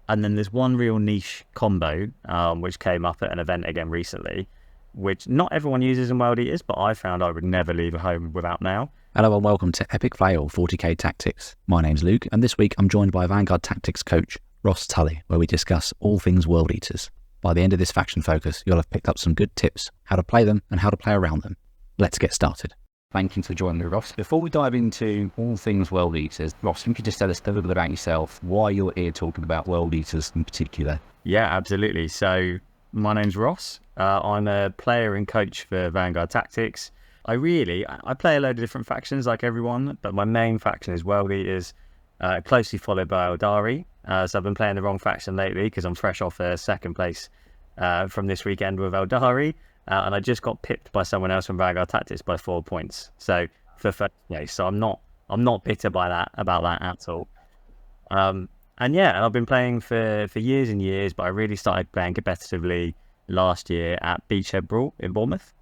And then there's one real niche combo, which came up at an event again recently, which not everyone uses in World Eaters, but I found I would never leave a home without now. Hello and welcome to Epic Fail 40k Tactics. My name's Luke, and this week I'm joined by Vanguard Tactics coach Ross Tully, where we discuss all things World Eaters. By the end of this faction focus, you'll have picked up some good tips, how to play them and how to play around them. Let's get started. Thank you for joining me, Ross. Before we dive into all things World Eaters, Ross, you could just tell us a little bit about yourself, why you're here talking about World Eaters in particular. Yeah, absolutely. So my name's Ross. I'm a player and coach for Vanguard Tactics. I play a load of different factions like everyone, but my main faction is World Eaters, closely followed by Eldari. So I've been playing the wrong faction lately because I'm fresh off a second place from this weekend with Eldari. And I just got pipped by someone else from Vanguard Tactics by 4 points. So for first place, so I'm not bitter about that at all. And I've been playing for years and years, but I really started playing competitively last year at Beachhead Brawl in Bournemouth.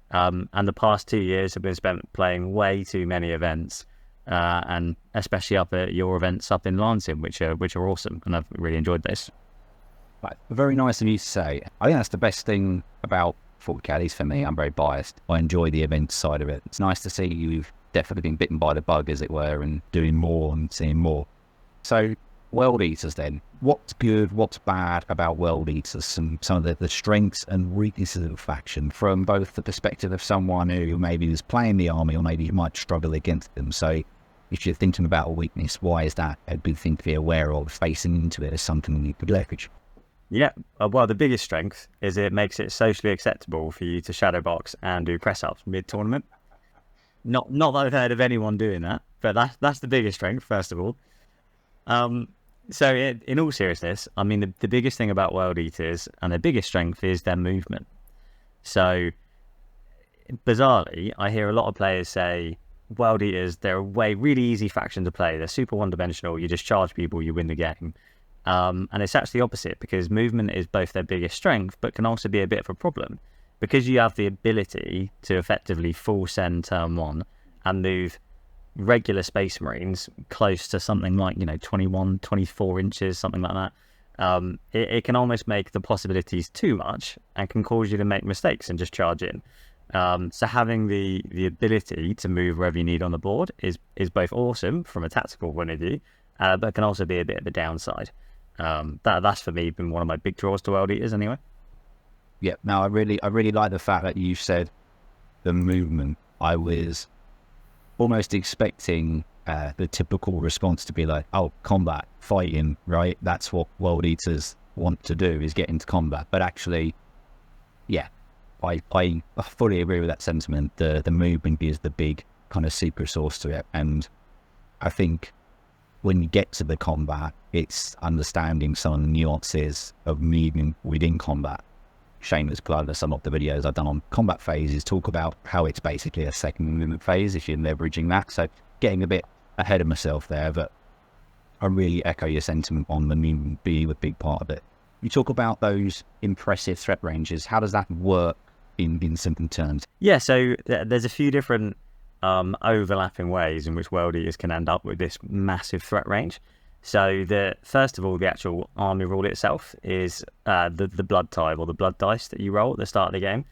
And the past 2 years have been spent playing way too many events, and especially up at your events up in Lancing, which are awesome, and I've really enjoyed this. Right. Very nice of you to say. I think that's the best thing about 40k, at least for me. I'm very biased. I enjoy the event side of it. It's nice to see you've definitely been bitten by the bug, as it were, and doing more and seeing more. So, World Eaters then. What's good, what's bad about World Eaters? Some of the strengths and weaknesses of the faction from both the perspective of someone who maybe was playing the army or maybe you might struggle against them. So, if you're thinking about a weakness, why is that a good thing to be aware of, facing into it as something you could leverage? Yeah, well, the biggest strength is it makes it socially acceptable for you to shadowbox and do press-ups mid-tournament. Not that I've heard of anyone doing that, but that's the biggest strength, first of all. So in all seriousness, I mean, the biggest thing about World Eaters and their biggest strength is their movement. So, bizarrely, I hear a lot of players say, World Eaters, they're a really easy faction to play. They're super one-dimensional. You just charge people, you win the game. And it's actually the opposite, because movement is both their biggest strength, but can also be a bit of a problem. Because you have the ability to effectively full send turn one and move regular Space Marines close to something like, 21, 24 inches, something like that. It can almost make the possibilities too much and can cause you to make mistakes and just charge in. So having the ability to move wherever you need on the board is both awesome from a tactical point of view, but can also be a bit of a downside. That's for me been one of my big draws to World Eaters anyway. Yeah, no, I really like the fact that you said the movement. I was almost expecting the typical response to be like, oh, combat, fighting, right? That's what World Eaters want to do, is get into combat. But actually, yeah, I fully agree with that sentiment. The movement is the big kind of secret sauce to it. And I think when you get to the combat, it's understanding some of the nuances of moving within combat. Shameless plug, some of the videos I've done on combat phases talk about how it's basically a second movement phase if you're leveraging that. So getting a bit ahead of myself there, but I really echo your sentiment on the movement being a big part of it. You talk about those impressive threat ranges. How does that work in simple terms? Yeah, so there's a few different overlapping ways in which World Eaters can end up with this massive threat range. So first of all, the actual army rule itself is the blood type or the blood dice that you roll at the start of the game,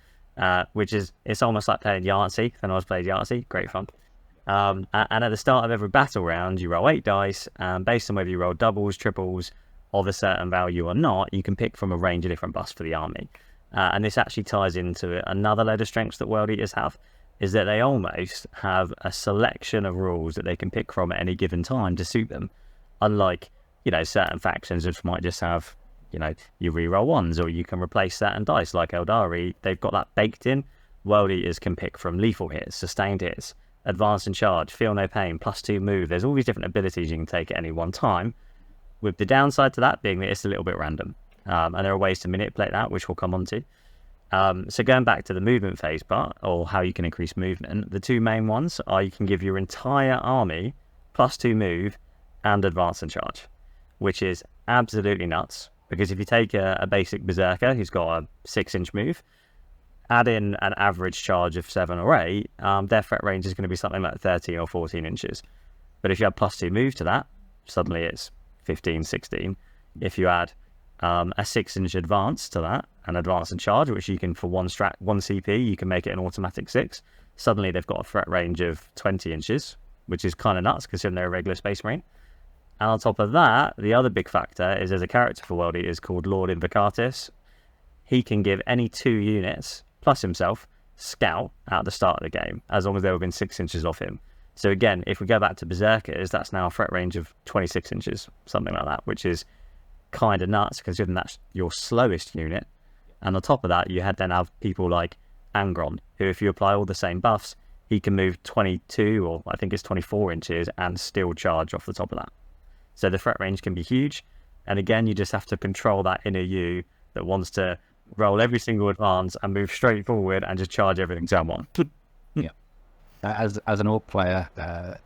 which it's almost like playing Yahtzee. When I was playing Yahtzee, great fun. And at the start of every battle round, you roll 8 dice, and based on whether you roll doubles, triples of a certain value or not, you can pick from a range of different buffs for the army. And this actually ties into another load of strengths that World Eaters have, is that they almost have a selection of rules that they can pick from at any given time to suit them. Unlike, certain factions which might just have, you reroll ones or you can replace certain dice like Eldari, they've got that baked in. World Eaters can pick from lethal hits, sustained hits, advance and charge, feel no pain, +2 move. There's all these different abilities you can take at any one time, with the downside to that being that it's a little bit random. And there are ways to manipulate that, which we'll come on to. So going back to the movement phase part, or how you can increase movement, the two main ones are you can give your entire army +2 move and advance and charge, which is absolutely nuts, because if you take a basic berserker who's got a 6-inch move, add in an average charge of 7 or 8, their threat range is going to be something like 13 or 14 inches. But if you have +2 move to that, suddenly it's 15, 16. If you add a 6-inch advance to that, an advance and charge, which you can, for one CP, you can make it an automatic 6. Suddenly they've got a threat range of 20 inches, which is kind of nuts considering they're a regular Space Marine. And on top of that, the other big factor is there's a character for World Eaters called Lord Invocatus. He can give any 2 units, plus himself, scout at the start of the game, as long as they're within 6 inches of him. So again, if we go back to Berserkers, that's now a threat range of 26 inches, something like that, which is kind of nuts considering that's your slowest unit. And on top of that, you then have people like Angron, who, if you apply all the same buffs, he can move 22, or I think it's 24 inches, and still charge off the top of that. So the threat range can be huge. And again, you just have to control that inner you that wants to roll every single advance and move straight forward and just charge everything turn one. Yeah. As an orc player,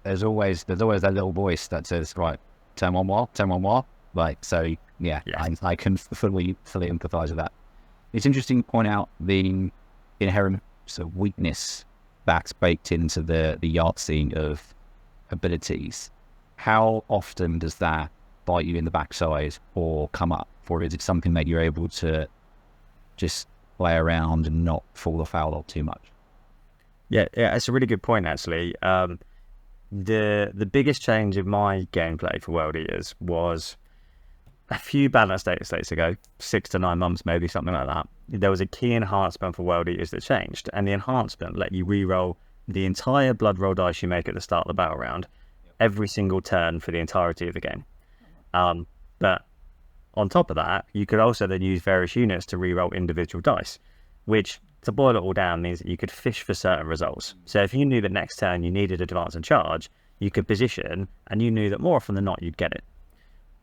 there's always that little voice that says, right, turn one more. Like, so yeah. I can fully empathize with that. It's interesting to point out the inherent sort of weakness that's baked into the Yahtzee of abilities. How often does that bite you in the backside or come up? Or is it something that you're able to just play around and not fall afoul of too much? Yeah, it's a really good point, actually. The biggest change in my gameplay for World Eaters was a few balanced data states ago, 6 to 9 months, maybe something like that. There was a key enhancement for World Eaters that changed, and the enhancement let you re-roll the entire blood roll dice you make at the start of the battle round every single turn for the entirety of the game. But on top of that, you could also then use various units to re-roll individual dice, which, to boil it all down, means that you could fish for certain results. So if you knew that next turn you needed advance and charge, you could position, and you knew that more often than not you'd get it.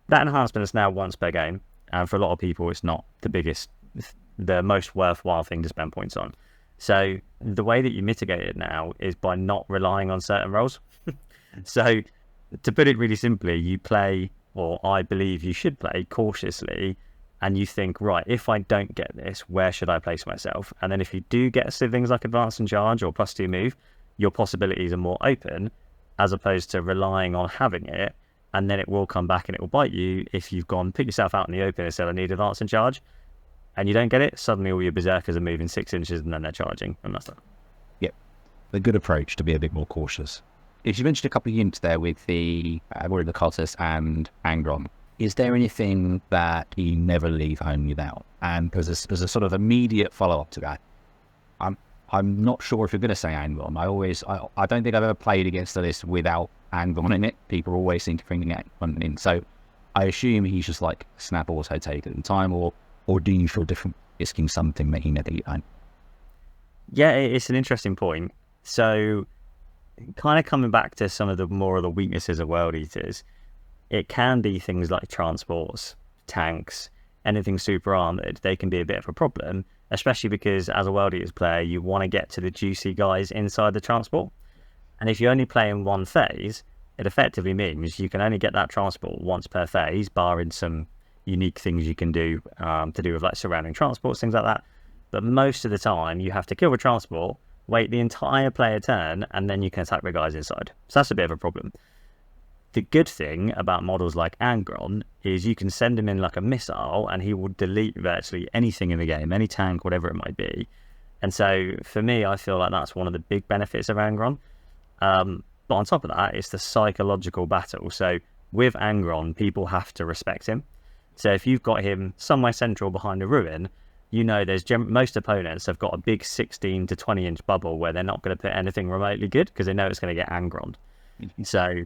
That enhancement is now once per game, and for a lot of people it's not the most worthwhile thing to spend points on. So the way that you mitigate it now is by not relying on certain rolls. So to put it really simply, you play, or I believe you should play, cautiously, and you think, right, if I don't get this, where should I place myself? And then if you do get things like advance and charge or +2 move, your possibilities are more open, as opposed to relying on having it, and then it will come back and it will bite you if you've gone, put yourself out in the open and said, I need advance and charge, and you don't get it, suddenly all your berserkers are moving 6 inches and then they're charging, and that's that. Yep. A good approach to be a bit more cautious. If you mentioned a couple of units there with the Invocatus and Angron, is there anything that you never leave home without? And there's a sort of immediate follow-up to that. I'm not sure if you're going to say Angron. I don't think I've ever played against the list without Angron in it. People always seem to bring the Angron in. So I assume he's just like snap auto take at the time, or do you feel different risking something that he never leave home? Yeah, it's an interesting point. So kind of coming back to some of the weaknesses of World Eaters, it can be things like transports, tanks, anything super armored. They can be a bit of a problem, especially because as a World Eaters player, you want to get to the juicy guys inside the transport. And if you only play in one phase, it effectively means you can only get that transport once per phase, barring some unique things you can do to do with like surrounding transports, things like that. But most of the time, you have to kill the transport, wait the entire player turn, and then you can attack the guys inside. So that's a bit of a problem. The good thing about models like Angron is you can send him in like a missile and he will delete virtually anything in the game, any tank, whatever it might be. And so for me, I feel like that's one of the big benefits of Angron. But on top of that, it's the psychological battle. So with Angron, people have to respect him. So if you've got him somewhere central behind a ruin, you know most opponents have got a big 16 to 20 inch bubble where they're not going to put anything remotely good because they know it's going to get Angron. So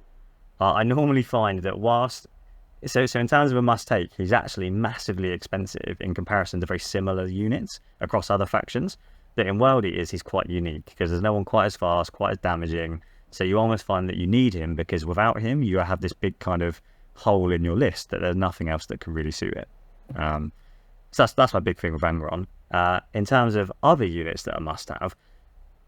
I normally find that so in terms of a must take, he's actually massively expensive in comparison to very similar units across other factions. But in World Eaters, he's quite unique because there's no one quite as fast, quite as damaging. So you almost find that you need him because without him, you have this big kind of hole in your list that there's nothing else that can really suit it. So that's my big thing with Vanguard. In terms of other units that are must-have,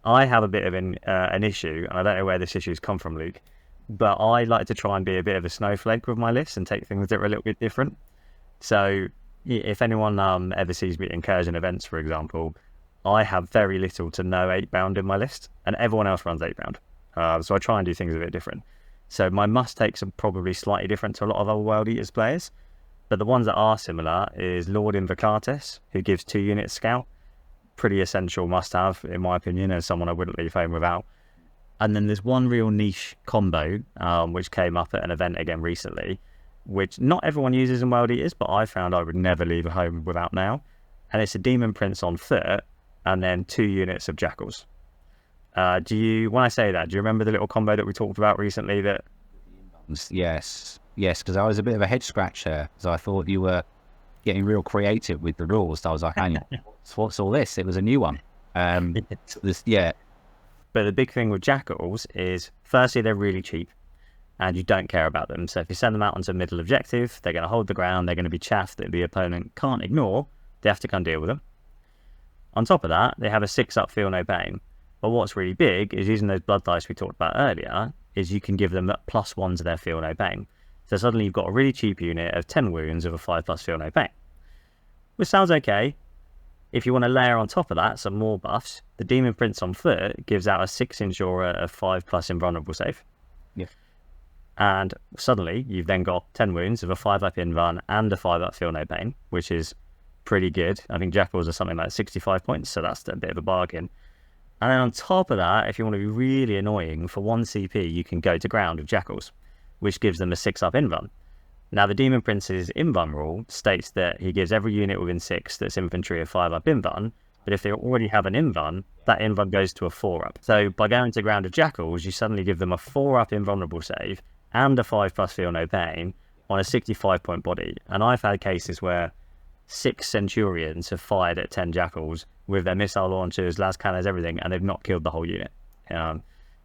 I have a bit of an issue, and I don't know where this issue's come from, Luke, but I like to try and be a bit of a snowflake with my list and take things that are a little bit different. So if anyone ever sees me at incursion events, for example, I have very little to no 8-bound in my list, and everyone else runs 8-bound. So I try and do things a bit different. So my must-takes are probably slightly different to a lot of other World Eaters players. But the ones that are similar is Lord Invocatus, who gives 2 units scout. Pretty essential must-have, in my opinion, as someone I wouldn't leave home without. And then there's one real niche combo, which came up at an event again recently, which not everyone uses in World Eaters, but I found I would never leave a home without now. And it's a Demon Prince on foot, and then 2 units of Jackals. When I say that, do you remember the little combo that we talked about recently? That Yes, because I was a bit of a head scratcher, so I thought you were getting real creative with the rules. So I was like, hang on, what's all this? It was a new one. But the big thing with Jackals is, firstly, they're really cheap, and you don't care about them. So if you send them out onto a middle objective, they're going to hold the ground, they're going to be chaffed that the opponent can't ignore, they have to come deal with them. On top of that, they have a 6-up Feel No Pain. But what's really big is using those blood dice we talked about earlier, is you can give them +1 to their Feel No Pain. So suddenly you've got a really cheap unit of 10 wounds with a 5+ Feel No Pain. Which sounds okay. If you want to layer on top of that some more buffs, the Demon Prince on foot gives out a 6-inch aura of 5+ invulnerable save. Yeah. And suddenly you've then got 10 wounds with a 5-up invuln and a 5-up Feel No Pain, which is pretty good. I think Jackals are something like 65 points, so that's a bit of a bargain. And then on top of that, if you want to be really annoying, for 1 CP, you can go to ground with Jackals, which gives them a 6-up invuln. Now, the Demon Prince's invuln rule states that he gives every unit within 6 that's infantry a 5-up invuln, but if they already have an invuln, that invuln goes to a 4-up. So by going to ground with Jackals, you suddenly give them a 4-up invulnerable save and a 5+ Feel No Pain on a 65-point body. And I've had cases where 6 Centurions have fired at 10 Jackals with their missile launchers, las cannons, everything, and they've not killed the whole unit.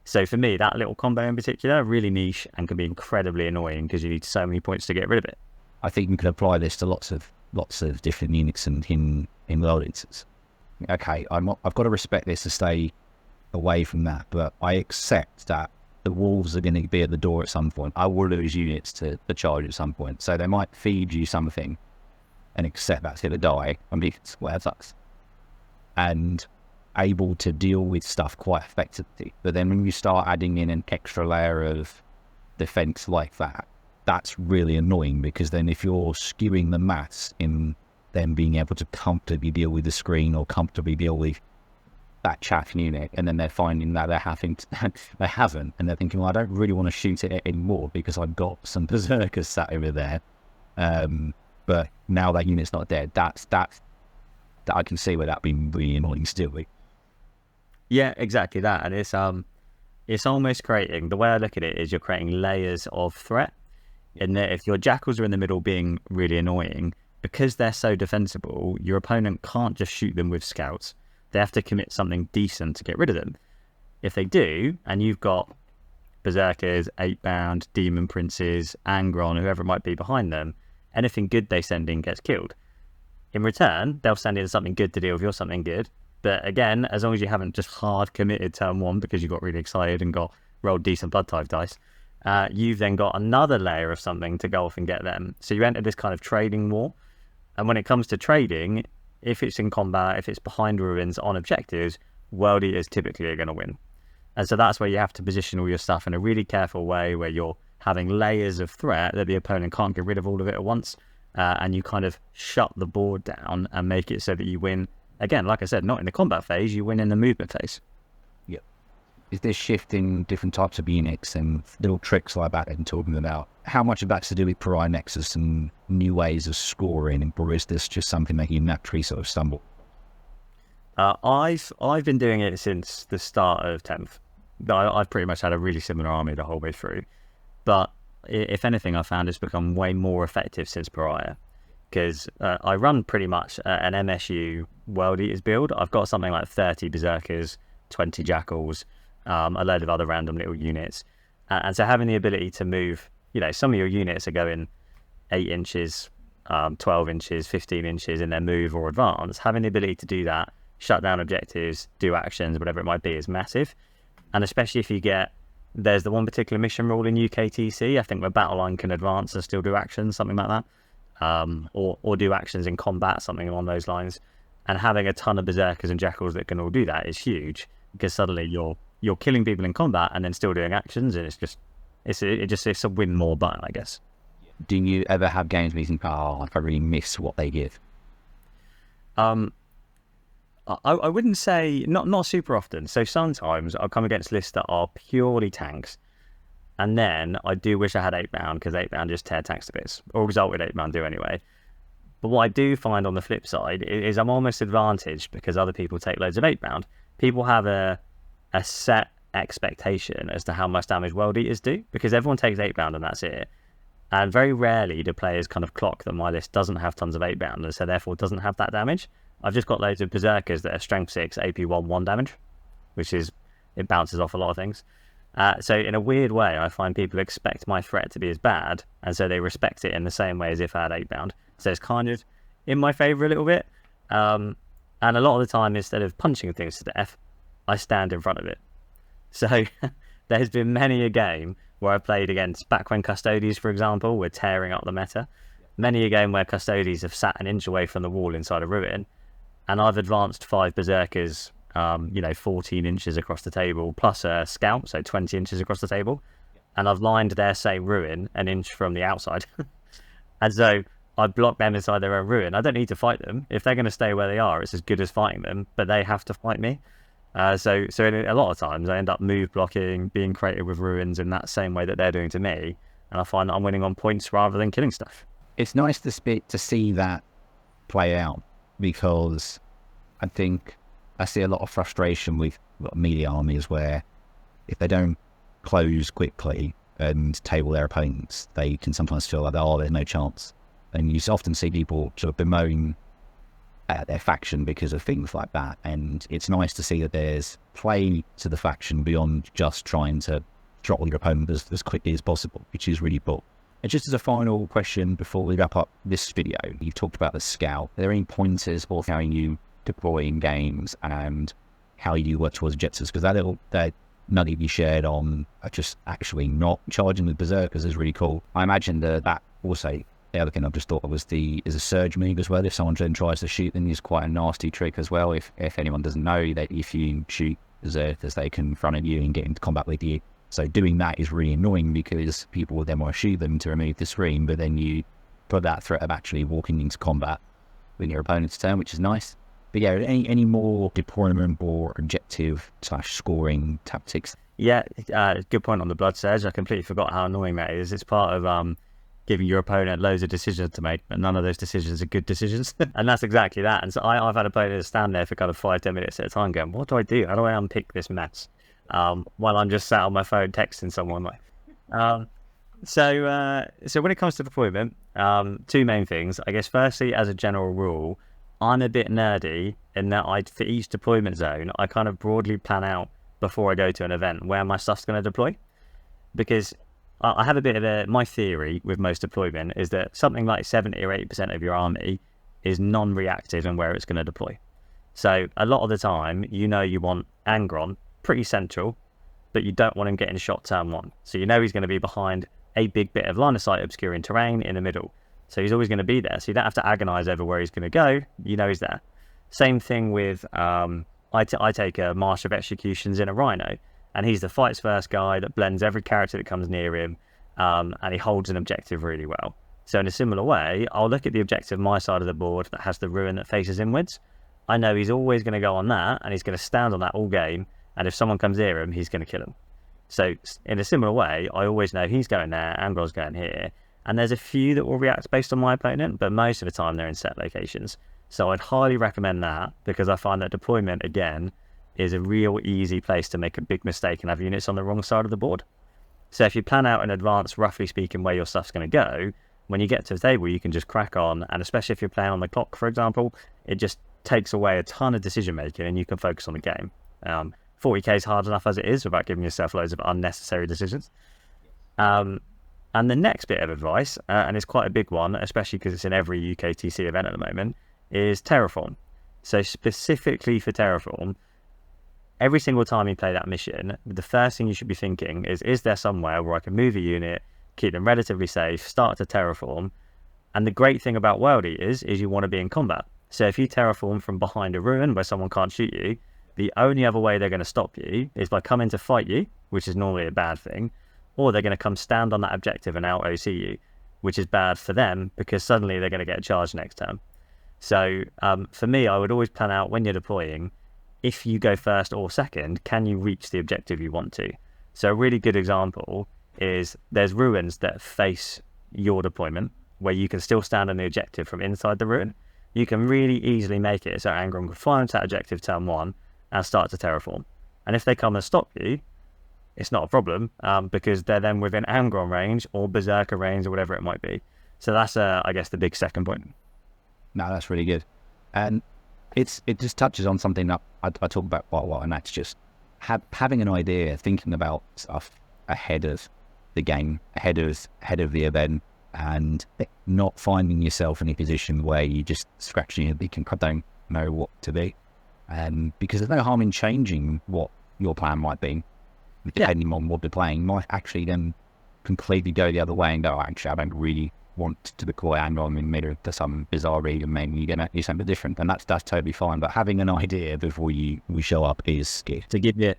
So for me, that little combo in particular, really niche and can be incredibly annoying because you need so many points to get rid of it. I think you can apply this to lots of different units in World Eaters. Okay, I've got to respect this to stay away from that, but I accept that the wolves are going to be at the door at some point. I will lose units to the charge at some point, so they might feed you something and accept that's going to die. I mean, it's whatever. And able to deal with stuff quite effectively. But then when you start adding in an extra layer of defense like that, that's really annoying, because then if you're skewing the maths in them being able to comfortably deal with the screen or comfortably deal with that chaff unit, and then they're finding that they haven't, and they're thinking, well, I don't really want to shoot it anymore because I've got some berserkers sat over there. But now that unit's not dead, that I can see where that being really annoying still. Yeah, exactly that. And it's almost creating, the way I look at it is you're creating layers of threat, in that if your Jackals are in the middle being really annoying, because they're so defensible, your opponent can't just shoot them with scouts. They have to commit something decent to get rid of them. If they do, and you've got berserkers, 8-bound, demon princes, Angron, whoever it might be behind them, anything good they send in gets killed. In return, they'll send in something good to deal with your something good. But again, as long as you haven't just hard committed turn 1 because you got really excited and got rolled decent blood type dice, you've then got another layer of something to go off and get them. So you enter this kind of trading war. And when it comes to trading, if it's in combat, if it's behind ruins on objectives, World Eaters typically are going to win. And so that's where you have to position all your stuff in a really careful way, where you're having layers of threat that the opponent can't get rid of all of it at once. And you kind of shut the board down and make it so that you win. Again, like I said, not in the combat phase, you win in the movement phase. Yep. Is this shift in different types of units and little tricks like that I'm talking about, how much of that's to do with Pariah Nexus and new ways of scoring, or is this just something that you naturally sort of stumble? I've been doing it since the start of 10th. I've pretty much had a really similar army the whole way through. But if anything, I found it's become way more effective since Pariah. Because I run pretty much an MSU World Eaters build. I've got something like 30 Berserkers, 20 Jackals, a load of other random little units. And so having the ability to move, some of your units are going 8 inches, 12 inches, 15 inches in their move or advance. Having the ability to do that, shut down objectives, do actions, whatever it might be, is massive. And especially if you there's the one particular mission rule in UKTC, I think, where battle line can advance and still do actions, something like that. Or do actions in combat, something along those lines. And having a ton of Berserkers and Jackals that can all do that is huge, because suddenly you're killing people in combat and then still doing actions, and it's a win more button, I guess. do you ever have games where you think, oh, I really miss what they give? I wouldn't say, not super often. So sometimes I'll come against lists that are purely tanks. And then I do wish I had 8-bound, because 8-bound just tear tanks to bits, or Exalted 8-bound do anyway. But what I do find on the flip side is I'm almost advantaged because other people take loads of 8-bound. People have a set expectation as to how much damage World Eaters do, because everyone takes 8-bound and that's it. And very rarely do players kind of clock that my list doesn't have tons of 8-bound, and so therefore doesn't have that damage. I've just got loads of Berserkers that are Strength 6, AP 1 damage, which is, it bounces off a lot of things. So in a weird way, I find people expect my threat to be as bad, and so they respect it in the same way as if I had 8-bound. So it's kind of in my favour a little bit. And a lot of the time, instead of punching things to death, I stand in front of it. So there's been many a game where I played against, back when Custodies, for example, were tearing up the meta. Many a game where Custodies have sat an inch away from the wall inside a ruin, and I've advanced 5 Berserkers, 14 inches across the table, plus a scout, so 20 inches across the table. And I've lined their same ruin an inch from the outside. And so I block them inside their own ruin. I don't need to fight them. If they're going to stay where they are, it's as good as fighting them, but they have to fight me. So in a lot of times I end up move blocking, being creative with ruins in that same way that they're doing to me. And I find that I'm winning on points rather than killing stuff. It's nice to see that play out, because I think I see a lot of frustration with melee armies where if they don't close quickly and table their opponents, they can sometimes feel like, oh, there's no chance. And you often see people sort of bemoan their faction because of things like that. And it's nice to see that there's play to the faction beyond just trying to throttle your opponent as quickly as possible, which is really cool. And just as a final question before we wrap up this video, you've talked about the scout. Are there any pointers for how you deploy in games and how you work towards objectives? Because that nugget you shared on just actually not charging with Berserkers is really cool. I imagine that also, the other thing I've just thought of is a surge move as well. If someone then tries to shoot, then it's quite a nasty trick as well. If anyone doesn't know that, if you shoot Berserkers, they can front at you and get into combat with you. So doing that is really annoying because people will then want to shoot them to remove the screen, but then you put that threat of actually walking into combat with your opponent's turn, which is nice. But yeah, any more deployment or objective/scoring tactics? Yeah, good point on the Blood Surge. I completely forgot how annoying that is. It's part of giving your opponent loads of decisions to make, but none of those decisions are good decisions. And that's exactly that. And so I've had opponents stand there for kind of 5-10 minutes at a time going, what do I do? How do I unpick this mess? While I'm just sat on my phone texting someone. So when it comes to deployment, 2 main things. I guess firstly, as a general rule, I'm a bit nerdy in that for each deployment zone, I kind of broadly plan out before I go to an event where my stuff's going to deploy. Because I have a bit of my theory with most deployment is that something like 70 or 80% of your army is non-reactive in where it's going to deploy. So a lot of the time, you want Angron pretty central, but you don't want him getting shot turn 1. So he's going to be behind a big bit of line of sight obscuring terrain in the middle. So he's always going to be there. So you don't have to agonize over where he's going to go. He's there. Same thing with, I take a Marsh of Executions in a Rhino, and he's the fights first guy that blends every character that comes near him, and he holds an objective really well. So in a similar way, I'll look at the objective my side of the board that has the ruin that faces inwards. I know he's always going to go on that, and he's going to stand on that all game, and if someone comes near him, he's going to kill him. So in a similar way, I always know he's going there, Angron's going here, and there's a few that will react based on my opponent, but most of the time they're in set locations. So I'd highly recommend that, because I find that deployment, again, is a real easy place to make a big mistake and have units on the wrong side of the board. So if you plan out in advance, roughly speaking, where your stuff's going to go, when you get to the table, you can just crack on, and especially if you're playing on the clock, for example, it just takes away a ton of decision making and you can focus on the game. 40k is hard enough as it is without giving yourself loads of unnecessary decisions. And the next bit of advice, and it's quite a big one, especially because it's in every UK TC event at the moment, is Terraform. So specifically for Terraform, every single time you play that mission, the first thing you should be thinking is there somewhere where I can move a unit, keep them relatively safe, start to terraform? And the great thing about World Eaters is you want to be in combat. So if you terraform from behind a ruin where someone can't shoot you, the only other way they're going to stop you is by coming to fight you, which is normally a bad thing, or they're going to come stand on that objective and out OC you. which is bad for them because suddenly they're going to get a charge next turn. So for me, I would always plan out when you're deploying, if you go first or second, can you reach the objective you want to? So a really good example is there's ruins that face your deployment where you can still stand on the objective from inside the ruin. You can really easily make it so Angron can fly into that objective turn 1 and start to terraform. And if they come and stop you, it's not a problem because they're then within Angron range or Berserker range or whatever it might be. So that's, I guess, the big second point. No, that's really good. And it just touches on something that I talk about quite a lot, and that's just having an idea, thinking about stuff ahead of the game, ahead of the event, and not finding yourself in a position where you just scratching your beak and don't know what to do. Because there's no harm in changing what your plan might be, depending on what they're playing. Might actually then completely go the other way and go, actually, I don't really want to deploy Angron in middle to some bizarre region, maybe you're going to do something different, and that's totally fine. But having an idea before we show up is good. To give you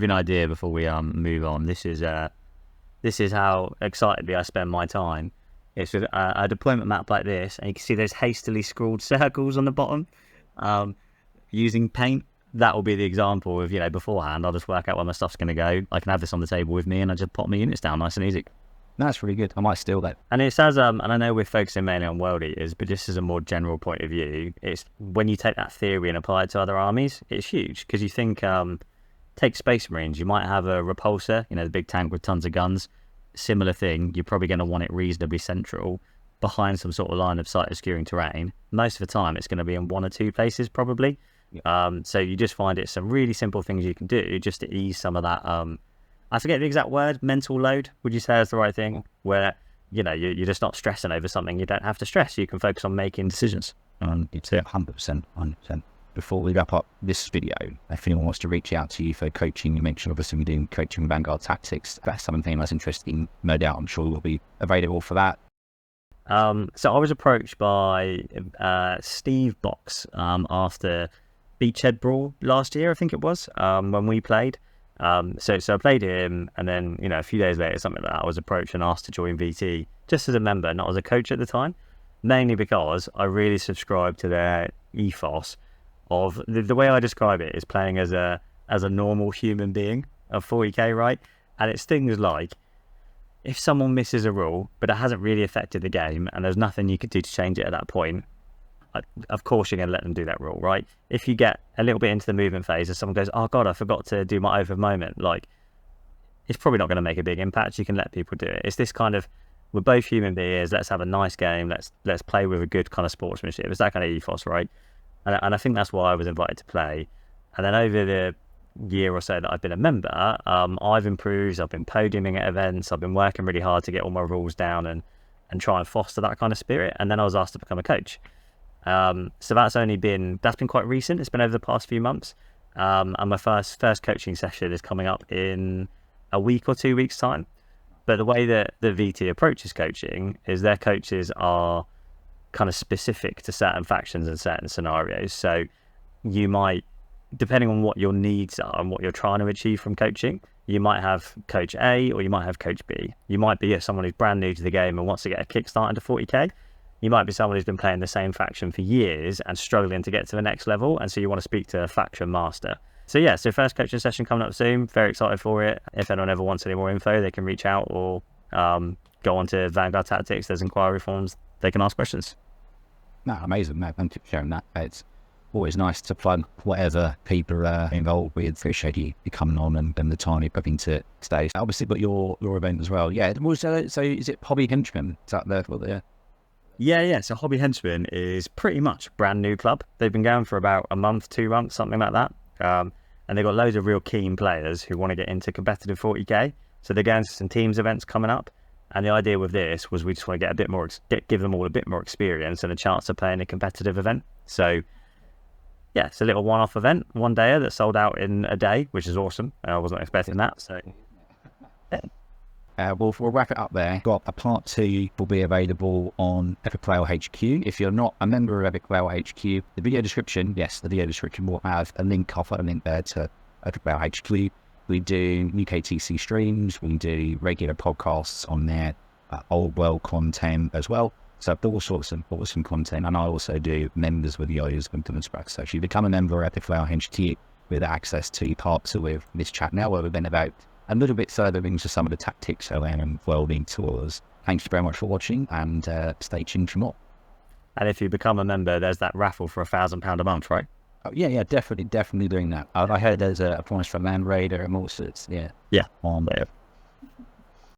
an idea before we move on, this is how excitedly I spend my time. It's with a deployment map like this, and you can see those hastily scrawled circles on the bottom. Using paint, that will be the example of, beforehand, I'll just work out where my stuff's going to go. I can have this on the table with me, and I just pop my units down nice and easy. That's really good. I might steal that. And it says, and I know we're focusing mainly on World Eaters, but just as a more general point of view, it's when you take that theory and apply it to other armies, it's huge. Because you think, take Space Marines, you might have a repulsor, the big tank with tons of guns. Similar thing, you're probably going to want it reasonably central, behind some sort of line of sight obscuring terrain. Most of the time, it's going to be in one or two places, probably. Yeah. So you just find it some really simple things you can do just to ease some of that, I forget the exact word, mental load, would you say is the right thing? Where, you're just not stressing over something you don't have to stress. You can focus on making decisions. It's 100%. Before we wrap up this video, if anyone wants to reach out to you for coaching, you mentioned obviously we're doing coaching with Vanguard Tactics. If that's something that's interesting, no doubt I'm sure we'll be available for that. So I was approached by Steve Box after Beachhead Brawl last year, I think it was, when we played. So I played him, and then a few days later, something like that, I was approached and asked to join VT just as a member, not as a coach at the time, mainly because I really subscribe to their ethos of the way I describe it is playing as a normal human being of 40k, right? And it's things like if someone misses a rule but it hasn't really affected the game and there's nothing you could do to change it at that point, of course you're going to let them do that rule, right? If you get a little bit into the movement phase and someone goes, oh god, I forgot to do my over moment, it's probably not going to make a big impact. You can let people do it. It's this kind of, we're both human beings, let's have a nice game, let's play with a good kind of sportsmanship. It's that kind of ethos, right? And I think that's why I was invited to play. And then over the year or so that I've been a member, I've improved, I've been podiuming at events, I've been working really hard to get all my rules down and try and foster that kind of spirit. And then I was asked to become a coach. So that's been quite recent. It's been over the past few months. And my first coaching session is coming up in a week or 2 weeks time. But the way that the VT approaches coaching is their coaches are kind of specific to certain factions and certain scenarios. So you might, depending on what your needs are and what you're trying to achieve from coaching, you might have coach A or you might have coach B. You might be someone who's brand new to the game and wants to get a kickstart into 40k. You might be someone who's been playing the same faction for years and struggling to get to the next level, and so you want to speak to a faction master. So first coaching session coming up soon. Very excited for it. If anyone ever wants any more info, they can reach out or go on to Vanguard Tactics. There's inquiry forms. They can ask questions. No, amazing. No, thank you for sharing that. It's always nice to plug whatever people are involved with. Appreciate you coming on and the time you're putting to stay. Obviously, but your event as well. Yeah. So is it Hobby Henchmen? Is that there? Yeah. So Hobby Henchmen is pretty much a brand new club. They've been going for about a month, 2 months, something like that. And they've got loads of real keen players who want to get into competitive 40k. So they're going to some teams events coming up. And the idea with this was we just want to get a bit more, give them all a bit more experience and a chance to play in a competitive event. So yeah, it's a little one-off event, one day that sold out in a day, which is awesome. I wasn't expecting that. So yeah. We'll wrap it up there. Got a part 2 will be available on Epic Whale HQ. If you're not a member of Epic Whale HQ, the video description will have a link. I'll put a link there to Epic Whale HQ. We do UKTC streams. We do regular podcasts on there. old world content as well. So all sorts of awesome content. And I also do members with Yo's and Demonstrax. So if you become a member at the Flower Hench with access to parts of with this chat now, where we've been about a little bit further into some of the tactics around welding tours. Thanks very much for watching, and stay tuned for more. And if you become a member, there's that raffle for £1,000 a month, right? Oh, yeah, definitely doing that. I heard there's a prize for Land Raider and all sorts. Yeah. Yeah. On there.